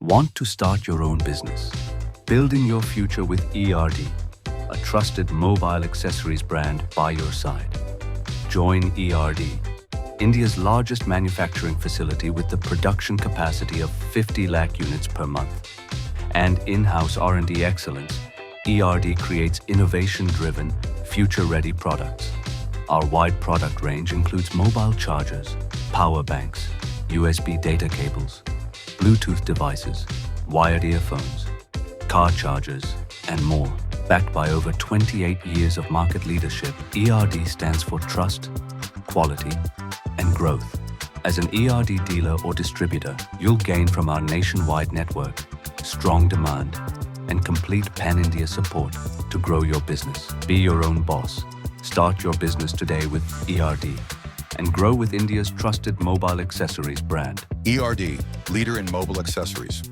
Want to start your own business? Building your future with ERD, a trusted mobile accessories brand by your side. Join ERD, India's largest manufacturing facility with the production capacity of 50 lakh units per month. And in-house R&D excellence, ERD creates innovation-driven, future-ready products. Our wide product range includes mobile chargers, power banks, USB data cables, Bluetooth devices, wired earphones, car chargers, and more. Backed by over 28 years of market leadership, ERD stands for trust, quality, and growth. As an ERD dealer or distributor, you'll gain from our nationwide network, strong demand, and complete pan-India support to grow your business. Be your own boss. Start your business today with ERD and grow with India's trusted mobile accessories brand. ERD, leader in mobile accessories.